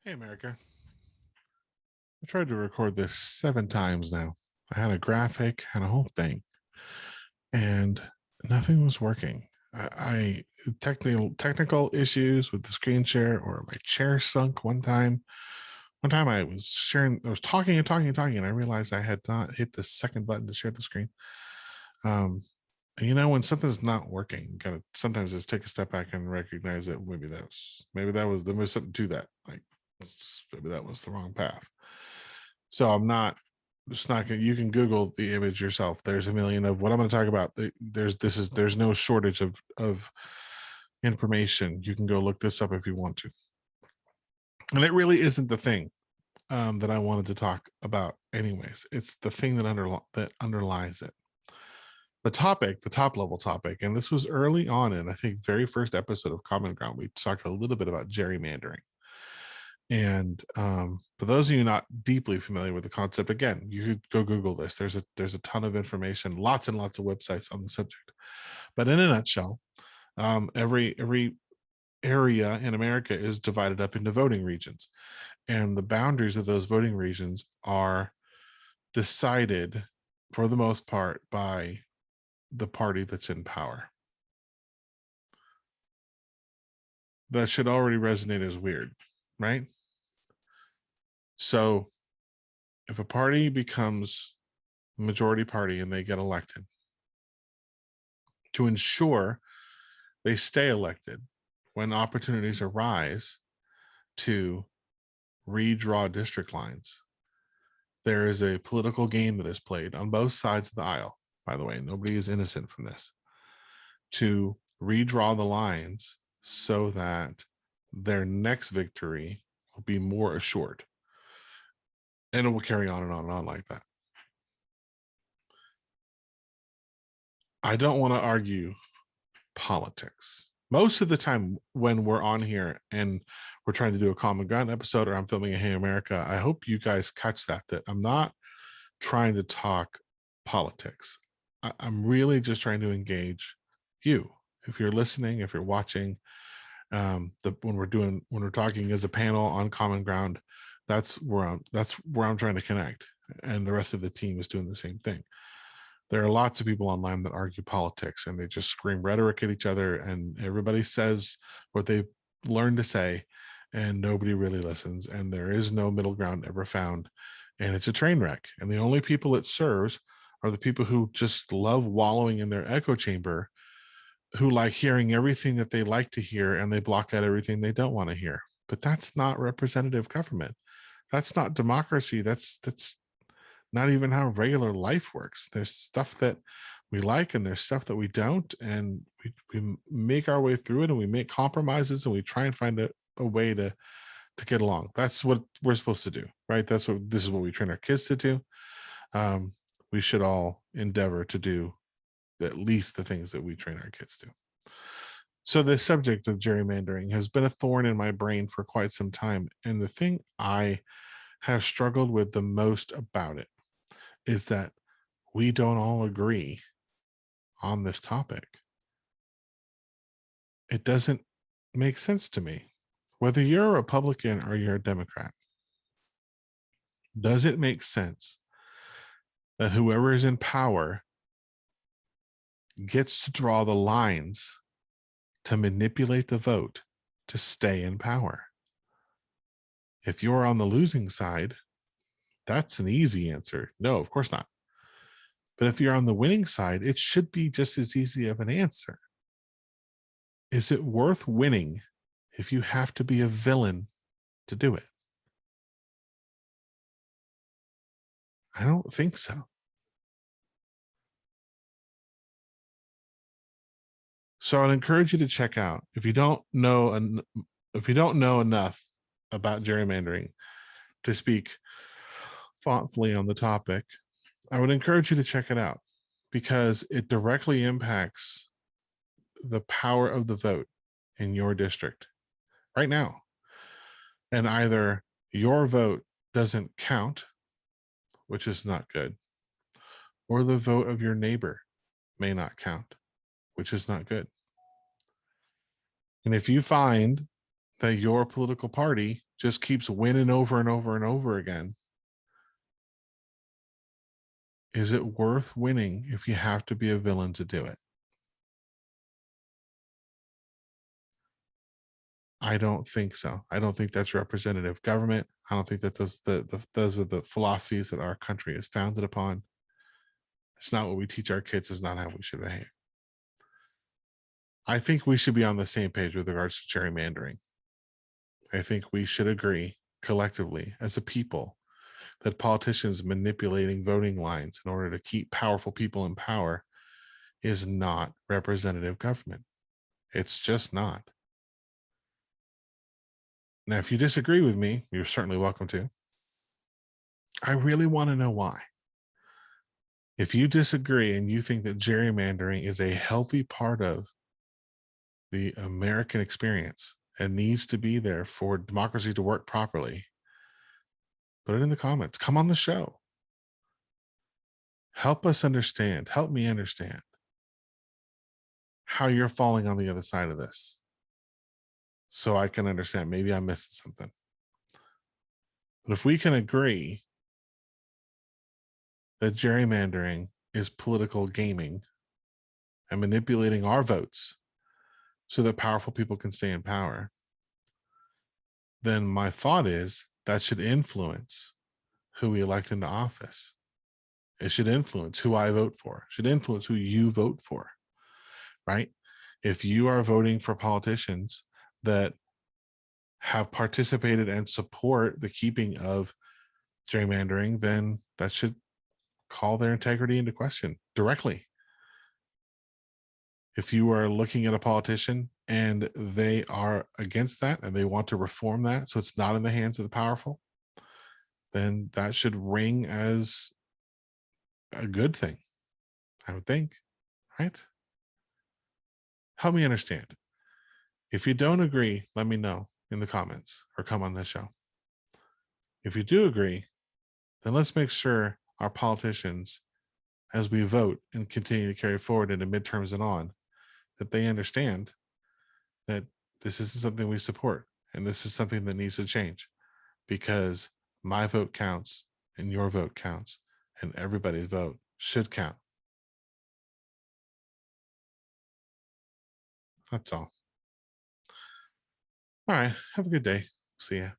Hey, America. I tried to record this 7 times now. I had a graphic and a whole thing, and nothing was working. I technical issues with the screen share, or my chair sunk one time. One time I was sharing, I was talking and talking and talking, and I realized I had not hit the second button to share the screen. Um, when something's not working, you gotta sometimes just take a step back and recognize that there was something to that. Like maybe that was the wrong path. So I'm not just not gonna, you can Google the image yourself. There's a million of what I'm going to talk about. There's no shortage of information. You can go look this up if you want to. And it really isn't the thing that I wanted to talk about anyways. It's the thing that underlies it. The top level topic, and this was early on in, I think, very first episode of Common Ground. We talked a little bit about gerrymandering. And for those of you not deeply familiar with the concept, again, you could go Google this. There's a ton of information, lots and lots of websites on the subject. But in a nutshell, every area in America is divided up into voting regions, and the boundaries of those voting regions are decided for the most part by the party that's in power. That should already resonate as weird, right? So if a party becomes the majority party and they get elected, to ensure they stay elected, when opportunities arise to redraw district lines, there is a political game that is played on both sides of the aisle. By the way, nobody is innocent from this, to redraw the lines so that their next victory will be more assured. And it will carry on and on and on like that. I don't want to argue politics. Most of the time when we're on here and we're trying to do a Common Ground episode, or I'm filming a Hey America, I hope you guys catch that I'm not trying to talk politics. I'm really just trying to engage you. If you're listening, if you're watching, when we're talking as a panel on Common Ground, that's where I'm trying to connect, and the rest of the team is doing the same thing. There are lots of people online that argue politics, and they just scream rhetoric at each other, and everybody says what they've learned to say, and nobody really listens, and there is no middle ground ever found, and it's a train wreck. And the only people it serves are the people who just love wallowing in their echo chamber, who like hearing everything that they like to hear, and they block out everything they don't want to hear. But that's not representative government. That's not democracy. That's not even how regular life works. There's stuff that we like and there's stuff that we don't, and we make our way through it, and we make compromises, and we try and find a way to get along. That's what we're supposed to do, right? This is what we train our kids to do. We should all endeavor to do at least the things that we train our kids to. So the subject of gerrymandering has been a thorn in my brain for quite some time, and the thing I have struggled with the most about it is that we don't all agree on this topic. It doesn't make sense to me. Whether you're a Republican or you're a Democrat, does it make sense that whoever is in power gets to draw the lines to manipulate the vote to stay in power? If you're on the losing side, that's an easy answer. No, of course not. But if you're on the winning side, it should be just as easy of an answer. Is it worth winning if you have to be a villain to do it? I don't think so. So I'd encourage you to check out, if you don't know enough about gerrymandering to speak thoughtfully on the topic, I would encourage you to check it out, because it directly impacts the power of the vote in your district right now. And either your vote doesn't count, which is not good, or the vote of your neighbor may not count, which is not good. And if you find that your political party just keeps winning over and over and over again, is it worth winning if you have to be a villain to do it? I don't think so. I don't think that's representative government. I don't think that those are the philosophies that our country is founded upon. It's not what we teach our kids. It's not how we should behave. I think we should be on the same page with regards to gerrymandering. I think we should agree collectively as a people that politicians manipulating voting lines in order to keep powerful people in power is not representative government. It's just not. Now, if you disagree with me, you're certainly welcome to. I really want to know why. If you disagree and you think that gerrymandering is a healthy part of the American experience and needs to be there for democracy to work properly, put it in the comments. Come on the show. Help us understand. Help me understand how you're falling on the other side of this so I can understand. Maybe I'm missing something. But if we can agree that gerrymandering is political gaming and manipulating our votes so that powerful people can stay in power, then my thought is that should influence who we elect into office. It should influence who I vote for, it should influence who you vote for, right? If you are voting for politicians that have participated and support the keeping of gerrymandering, then that should call their integrity into question directly. If you are looking at a politician and they are against that and they want to reform that so it's not in the hands of the powerful, then that should ring as a good thing, I would think, right? Help me understand. If you don't agree, let me know in the comments or come on this show. If you do agree, then let's make sure our politicians, as we vote and continue to carry forward into midterms and on, that they understand that this isn't something we support and this is something that needs to change, because my vote counts and your vote counts and everybody's vote should count. That's all. All right. Have a good day. See ya.